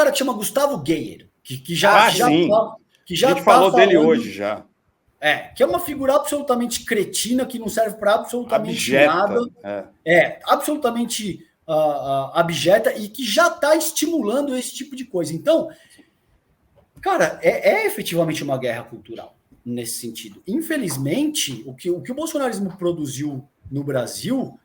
cara que chama Gustavo Geyer, que sim. Que já a gente falou dele hoje já. Que é uma figura absolutamente cretina, que não serve para absolutamente abjeta, nada. Absolutamente abjeta e que já está estimulando esse tipo de coisa. Então, cara, é efetivamente uma guerra cultural nesse sentido. Infelizmente, o que o bolsonarismo produziu no Brasil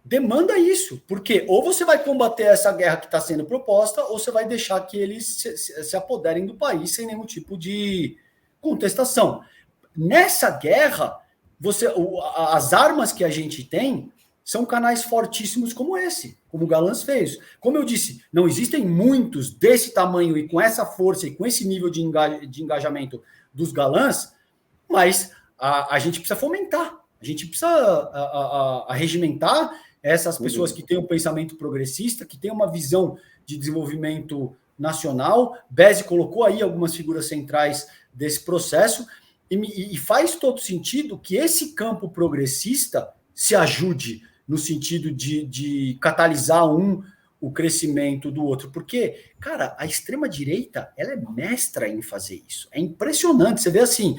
demanda isso, porque ou você vai combater essa guerra que está sendo proposta, ou você vai deixar que eles se apoderem do país sem nenhum tipo de contestação. Nessa guerra, as armas que a gente tem são canais fortíssimos como esse, como o Galãs fez. Como eu disse, não existem muitos desse tamanho e com essa força e com esse nível de engajamento dos Galãs, mas a gente precisa fomentar, a gente precisa regimentar essas pessoas que têm um pensamento progressista, que têm uma visão de desenvolvimento nacional. Beze colocou aí algumas figuras centrais desse processo, e faz todo sentido que esse campo progressista se ajude no sentido de catalisar o crescimento do outro, porque, cara, a extrema-direita, ela é mestra em fazer isso, é impressionante, você vê assim,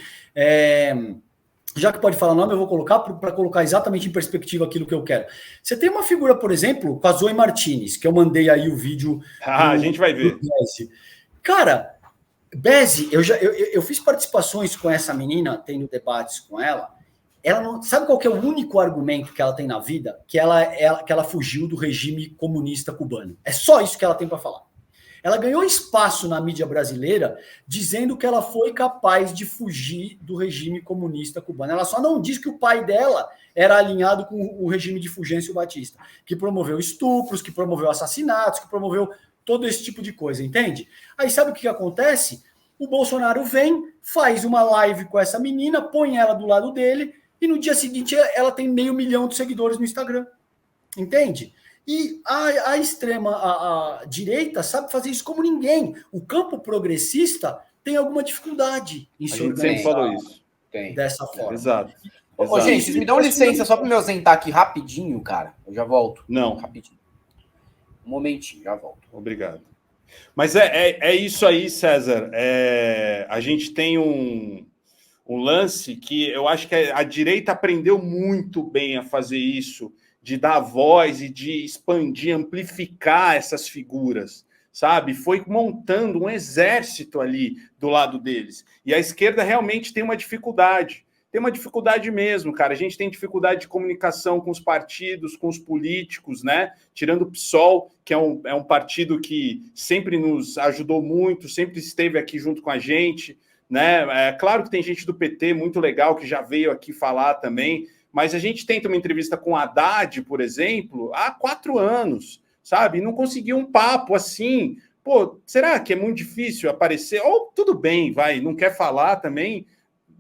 já que pode falar nome, eu vou colocar para colocar exatamente em perspectiva aquilo que eu quero. Você tem uma figura, por exemplo, com a Zoe Martinez, que eu mandei aí o vídeo. A gente vai ver. Cara, Beze, eu fiz participações com essa menina, tendo debates com ela. Ela não sabe qual que é o único argumento que ela tem na vida? Que ela fugiu do regime comunista cubano. É só isso que ela tem para falar. Ela ganhou espaço na mídia brasileira dizendo que ela foi capaz de fugir do regime comunista cubano. Ela só não diz que o pai dela era alinhado com o regime de Fulgêncio Batista, que promoveu estupros, que promoveu assassinatos, que promoveu todo esse tipo de coisa, entende? Aí sabe o que acontece? O Bolsonaro vem, faz uma live com essa menina, põe ela do lado dele, e no dia seguinte ela tem 500 mil de seguidores no Instagram. Entende? E a extrema-direita sabe fazer isso como ninguém. O campo progressista tem alguma dificuldade em se organizar. A gente sempre falou isso. Dessa forma. Exato. Ô, gente, vocês me dão licença só para me ausentar aqui rapidinho, cara. Eu já volto. Não. Rapidinho. Um momentinho, já volto. Obrigado. Mas é isso aí, César. A gente tem um lance que eu acho que a direita aprendeu muito bem a fazer isso, de dar voz e de expandir, amplificar essas figuras, sabe? Foi montando um exército ali do lado deles. E a esquerda realmente tem uma dificuldade. Tem uma dificuldade mesmo, cara. A gente tem dificuldade de comunicação com os partidos, com os políticos, né? Tirando o PSOL, que é um partido que sempre nos ajudou muito, sempre esteve aqui junto com a gente, né? É claro que tem gente do PT muito legal que já veio aqui falar também, mas a gente tenta uma entrevista com a Haddad, por exemplo, há 4 anos, sabe? E não conseguiu um papo assim. Pô, será que é muito difícil aparecer? Ou tudo bem, vai, não quer falar também,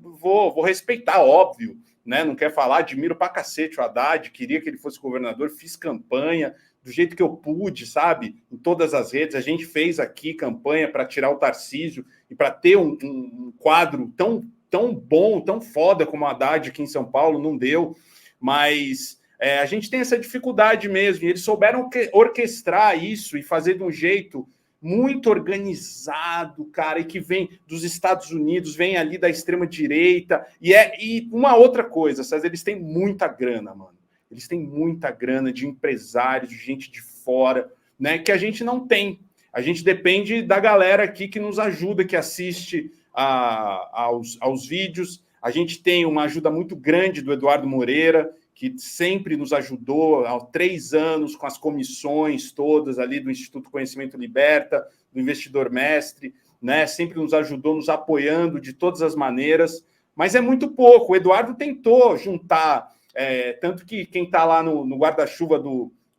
vou respeitar, óbvio, né? Não quer falar, admiro pra cacete o Haddad, queria que ele fosse governador, fiz campanha do jeito que eu pude, sabe? Em todas as redes, a gente fez aqui campanha para tirar o Tarcísio e para ter um quadro tão bom, tão foda como a Haddad aqui em São Paulo, não deu, mas a gente tem essa dificuldade mesmo, e eles souberam orquestrar isso e fazer de um jeito muito organizado, cara, e que vem dos Estados Unidos, vem ali da extrema-direita, e uma outra coisa, César, eles têm muita grana, mano, eles têm muita grana de empresários, de gente de fora, né, que a gente não tem. A gente depende da galera aqui que nos ajuda, que assiste aos vídeos. A gente tem uma ajuda muito grande do Eduardo Moreira, que sempre nos ajudou há 3 anos com as comissões todas ali do Instituto Conhecimento Liberta, do Investidor Mestre, né? Sempre nos ajudou, nos apoiando de todas as maneiras, mas é muito pouco. O Eduardo tentou juntar, tanto que quem está lá no guarda-chuva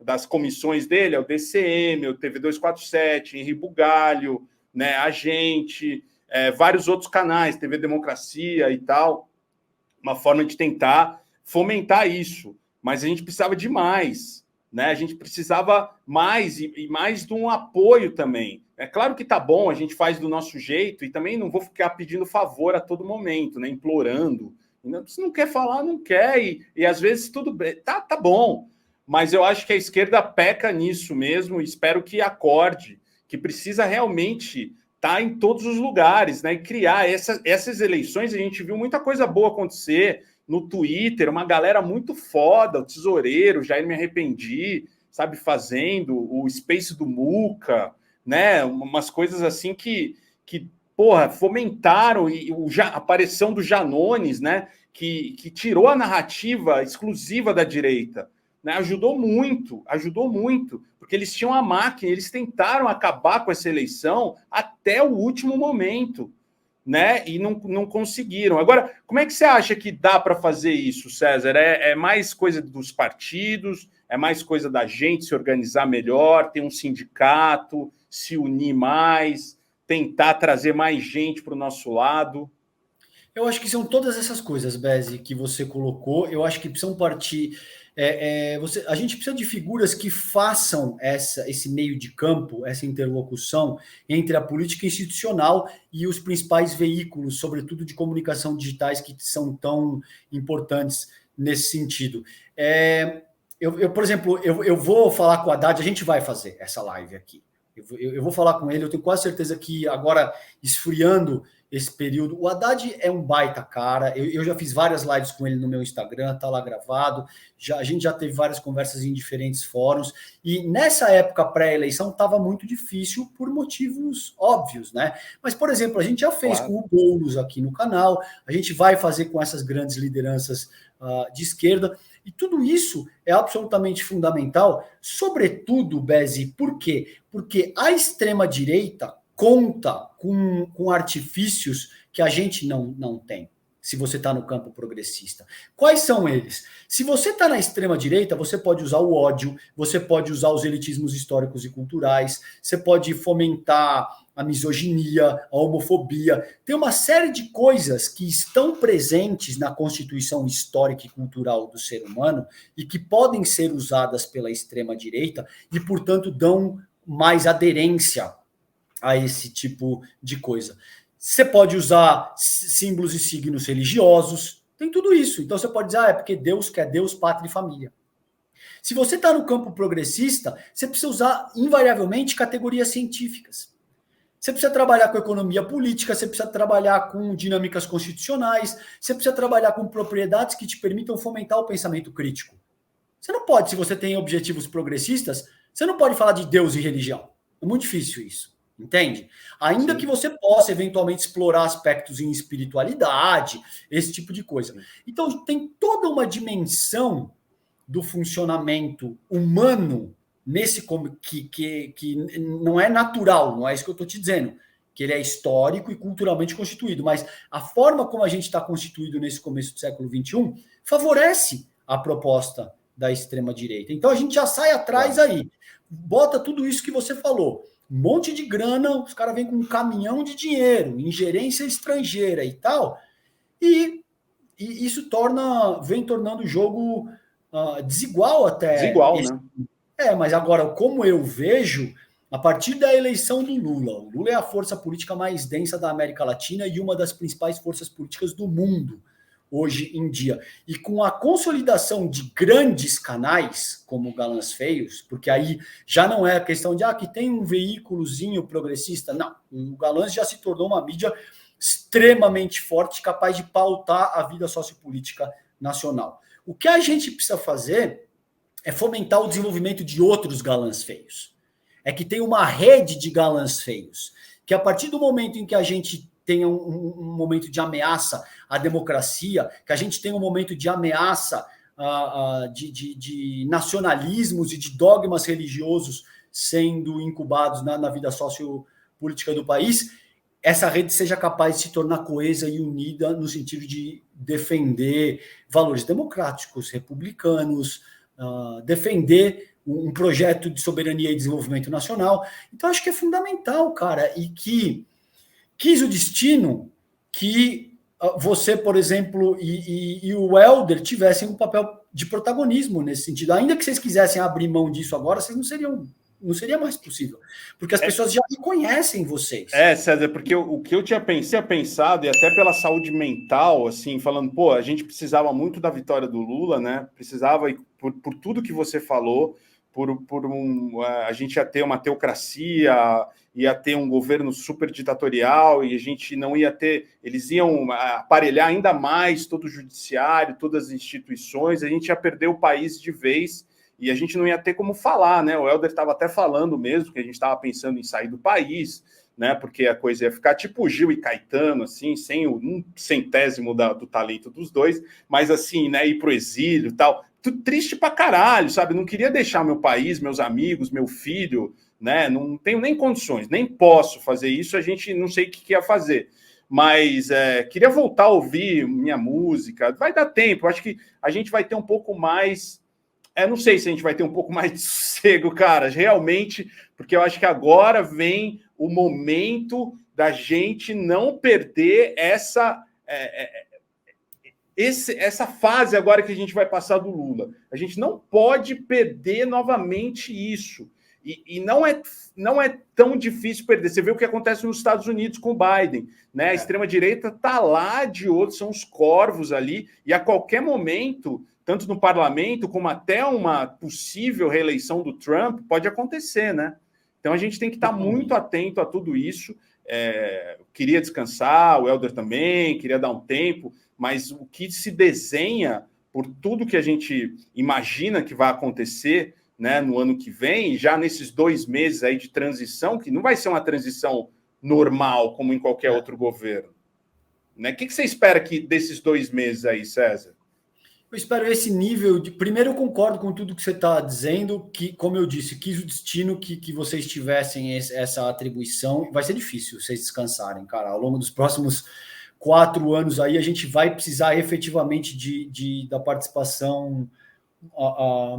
das comissões dele é o DCM, o TV 247, Henri Bugalho, né? A gente... vários outros canais, TV Democracia e tal, uma forma de tentar fomentar isso, mas a gente precisava de mais, né? A gente precisava mais e mais de um apoio também. É claro que tá bom, a gente faz do nosso jeito e também não vou ficar pedindo favor a todo momento, né? Implorando. Se não quer falar, não quer, e às vezes tudo bem, tá bom, mas eu acho que a esquerda peca nisso mesmo, e espero que acorde que precisa realmente estar em todos os lugares, né? E criar essas eleições, a gente viu muita coisa boa acontecer no Twitter, uma galera muito foda, o Tesoureiro, Jair Me Arrependi, sabe, fazendo o Space do Muca, né? Umas coisas assim que porra, fomentaram a aparição do Janones, né? Que tirou a narrativa exclusiva da direita. Né, ajudou muito, porque eles tinham a máquina, eles tentaram acabar com essa eleição até o último momento, né? E não conseguiram. Agora, como é que você acha que dá para fazer isso, César? É mais coisa dos partidos, é mais coisa da gente se organizar melhor, ter um sindicato, se unir mais, tentar trazer mais gente para o nosso lado? Eu acho que são todas essas coisas, Bezi, que você colocou. Eu acho que precisam partir. A gente precisa de figuras que façam esse meio de campo, essa interlocução entre a política institucional e os principais veículos, sobretudo de comunicação digitais, que são tão importantes nesse sentido. Por exemplo, eu vou falar com o Haddad, a gente vai fazer essa live aqui. Eu vou falar com ele, eu tenho quase certeza que agora, esfriando esse período, o Haddad é um baita cara, eu já fiz várias lives com ele no meu Instagram, tá lá gravado, a gente já teve várias conversas em diferentes fóruns, e nessa época pré-eleição estava muito difícil por motivos óbvios, né? Mas, por exemplo, a gente já fez com o Boulos aqui no canal, a gente vai fazer com essas grandes lideranças de esquerda, e tudo isso é absolutamente fundamental, sobretudo, Bezi, por quê? Porque a extrema-direita conta com artifícios que a gente não tem, se você está no campo progressista. Quais são eles? Se você está na extrema-direita, você pode usar o ódio, você pode usar os elitismos históricos e culturais, você pode fomentar a misoginia, a homofobia. Tem uma série de coisas que estão presentes na constituição histórica e cultural do ser humano e que podem ser usadas pela extrema-direita e, portanto, dão mais aderência a esse tipo de coisa. Você pode usar símbolos e signos religiosos, tem tudo isso. Então você pode dizer, é porque Deus quer Deus, pátria e família. Se você está no campo progressista, você precisa usar, invariavelmente, categorias científicas. Você precisa trabalhar com economia política, você precisa trabalhar com dinâmicas constitucionais, você precisa trabalhar com propriedades que te permitam fomentar o pensamento crítico. Você não pode, se você tem objetivos progressistas, você não pode falar de Deus e religião. É muito difícil isso. Entende? Ainda Sim. que você possa eventualmente explorar aspectos em espiritualidade, esse tipo de coisa. Então, tem toda uma dimensão do funcionamento humano nesse que não é natural, não é isso que eu estou te dizendo, que ele é histórico e culturalmente constituído, mas a forma como a gente está constituído nesse começo do século XXI favorece a proposta da extrema-direita. Então, a gente já sai atrás aí, bota tudo isso que você falou, um monte de grana, os caras vêm com um caminhão de dinheiro, ingerência estrangeira e tal, e isso vem tornando o jogo desigual até. Desigual, né? Mas agora, como eu vejo, a partir da eleição do Lula, o Lula é a força política mais densa da América Latina e uma das principais forças políticas do mundo hoje em dia. E com a consolidação de grandes canais, como o Galãs Feios, porque aí já não é a questão de que tem um veículozinho progressista. Não, o Galãs já se tornou uma mídia extremamente forte, capaz de pautar a vida sociopolítica nacional. O que a gente precisa fazer é fomentar o desenvolvimento de outros Galãs Feios. É que tem uma rede de Galãs Feios, que a partir do momento em que a gente tenha um momento de ameaça à democracia, que a gente tenha um momento de ameaça de nacionalismos e de dogmas religiosos sendo incubados na vida sociopolítica do país, essa rede seja capaz de se tornar coesa e unida no sentido de defender valores democráticos, republicanos, defender um projeto de soberania e desenvolvimento nacional. Então, acho que é fundamental, cara, e que quis o destino que você, por exemplo, e o Helder tivessem um papel de protagonismo nesse sentido. Ainda que vocês quisessem abrir mão disso agora, vocês não seria mais possível. Porque as pessoas já reconhecem vocês. César, porque o que eu tinha pensado, e até pela saúde mental, assim, falando, a gente precisava muito da vitória do Lula, né? Precisava, por tudo que você falou, a gente ia ter uma teocracia, ia ter um governo super ditatorial e a gente não ia ter, eles iam aparelhar ainda mais todo o judiciário, todas as instituições, a gente ia perder o país de vez e a gente não ia ter como falar, né? O Helder estava até falando mesmo que a gente estava pensando em sair do país, né? Porque a coisa ia ficar tipo Gil e Caetano, assim, sem um centésimo do talento dos dois, mas assim, né? Ir pro exílio e tal. Tudo triste pra caralho, sabe? Não queria deixar meu país, meus amigos, meu filho, né? Não tenho nem condições, nem posso fazer isso, a gente não sei o que ia fazer. Mas queria voltar a ouvir minha música. Vai dar tempo, acho que a gente vai ter um pouco mais. Não sei se a gente vai ter um pouco mais de sossego, cara, realmente, porque eu acho que agora vem o momento da gente não perder essa fase agora que a gente vai passar do Lula. A gente não pode perder novamente isso. E não é tão difícil perder. Você vê o que acontece nos Estados Unidos com o Biden, né? A extrema-direita está lá de outros, são os corvos ali, e a qualquer momento, tanto no parlamento como até uma possível reeleição do Trump, pode acontecer, né? Então a gente tem que estar muito atento a tudo isso. Queria descansar, o Helder também, queria dar um tempo, mas o que se desenha por tudo que a gente imagina que vai acontecer, né, no ano que vem, já nesses 2 meses aí de transição, que não vai ser uma transição normal, como em qualquer outro governo. Né? O que você espera desses 2 meses aí, César? Eu espero esse nível de... Primeiro, eu concordo com tudo que você está dizendo, que, como eu disse, quis o destino que vocês tivessem essa atribuição. Vai ser difícil vocês descansarem, cara. Ao longo dos próximos 4 anos aí, a gente vai precisar efetivamente da participação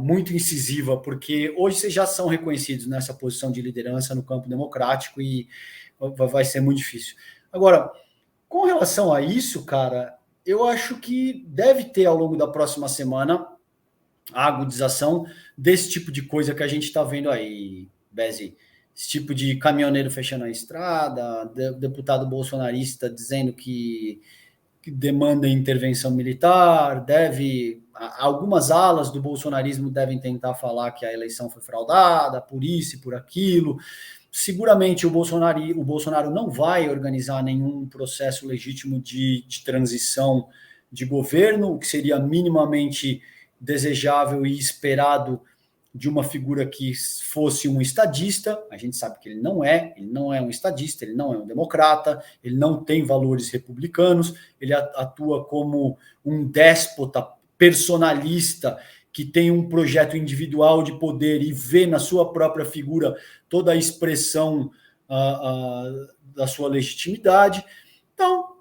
muito incisiva, porque hoje vocês já são reconhecidos nessa posição de liderança no campo democrático e vai ser muito difícil. Agora, com relação a isso, cara, eu acho que deve ter ao longo da próxima semana a agudização desse tipo de coisa que a gente está vendo aí, Bezi. Esse tipo de caminhoneiro fechando a estrada, deputado bolsonarista dizendo que demanda intervenção militar, algumas alas do bolsonarismo devem tentar falar que a eleição foi fraudada, por isso e por aquilo. Seguramente o Bolsonaro não vai organizar nenhum processo legítimo de transição de governo, o que seria minimamente desejável e esperado de uma figura que fosse um estadista. A gente sabe que ele não é um estadista, ele não é um democrata, ele não tem valores republicanos, ele atua como um déspota personalista que tem um projeto individual de poder e vê na sua própria figura toda a expressão da sua legitimidade. Então,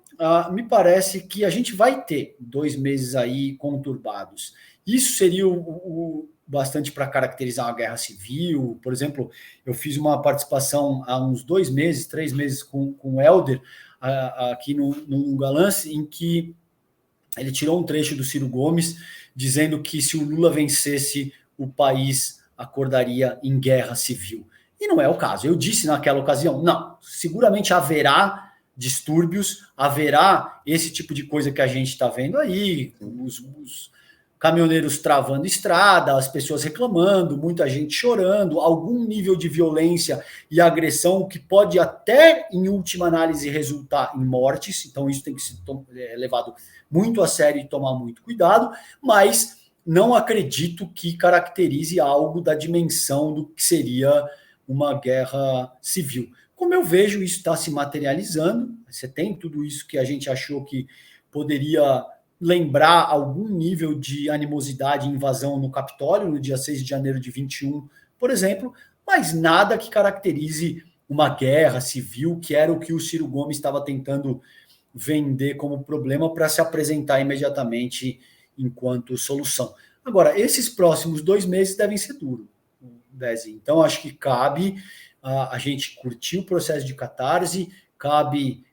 me parece que a gente vai ter 2 meses aí conturbados. Isso seria o bastante para caracterizar uma guerra civil. Por exemplo, eu fiz uma participação há uns 2 meses, 3 meses com o Helder, aqui no Galance, em que ele tirou um trecho do Ciro Gomes, dizendo que se o Lula vencesse, o país acordaria em guerra civil. E não é o caso. Eu disse naquela ocasião, não, seguramente haverá distúrbios, haverá esse tipo de coisa que a gente está vendo aí, os caminhoneiros travando estrada, as pessoas reclamando, muita gente chorando, algum nível de violência e agressão que pode até, em última análise, resultar em mortes. Então isso tem que ser levado muito a sério e tomar muito cuidado, mas não acredito que caracterize algo da dimensão do que seria uma guerra civil. Como eu vejo isso está se materializando, você tem tudo isso que a gente achou que poderia lembrar algum nível de animosidade e invasão no Capitólio, no dia 6 de janeiro de 21, por exemplo, mas nada que caracterize uma guerra civil, que era o que o Ciro Gomes estava tentando vender como problema para se apresentar imediatamente enquanto solução. Agora, esses próximos 2 meses devem ser duros, Bezi. Então, acho que cabe a gente curtir o processo de catarse, cabe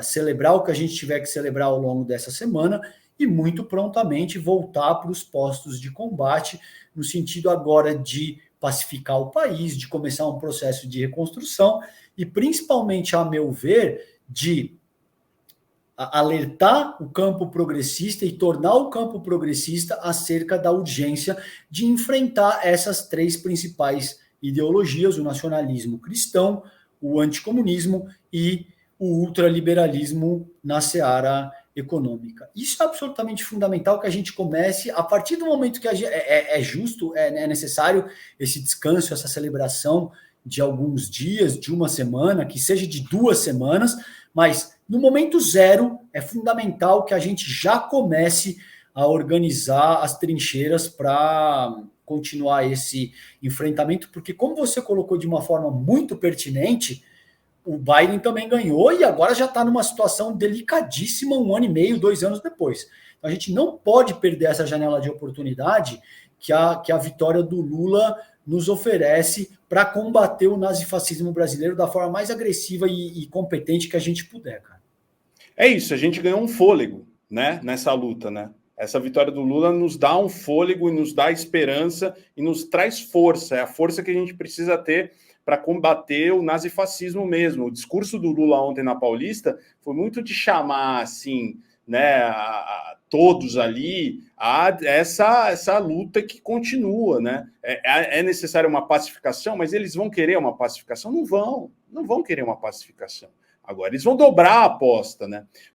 celebrar o que a gente tiver que celebrar ao longo dessa semana e muito prontamente voltar para os postos de combate, no sentido agora de pacificar o país, de começar um processo de reconstrução e, principalmente, a meu ver, de alertar o campo progressista e tornar o campo progressista acerca da urgência de enfrentar essas três principais ideologias, o nacionalismo cristão, o anticomunismo e o ultraliberalismo na seara econômica. Isso é absolutamente fundamental que a gente comece, a partir do momento que é justo, é necessário esse descanso, essa celebração de alguns dias, de uma semana, que seja de 2 semanas, mas no momento zero é fundamental que a gente já comece a organizar as trincheiras para continuar esse enfrentamento, porque como você colocou de uma forma muito pertinente, o Biden também ganhou e agora já está numa situação delicadíssima 1 ano e meio, 2 anos depois. Então a gente não pode perder essa janela de oportunidade que a vitória do Lula nos oferece para combater o nazifascismo brasileiro da forma mais agressiva e competente que a gente puder, cara. É isso, a gente ganhou um fôlego, né, nessa luta, né? Essa vitória do Lula nos dá um fôlego e nos dá esperança e nos traz força. É a força que a gente precisa ter para combater o nazifascismo mesmo. O discurso do Lula ontem na Paulista foi muito de chamar, assim, né, a todos ali a essa luta que continua, né? É necessária uma pacificação, mas eles vão querer uma pacificação? Não vão querer uma pacificação. Agora, eles vão dobrar a aposta, né?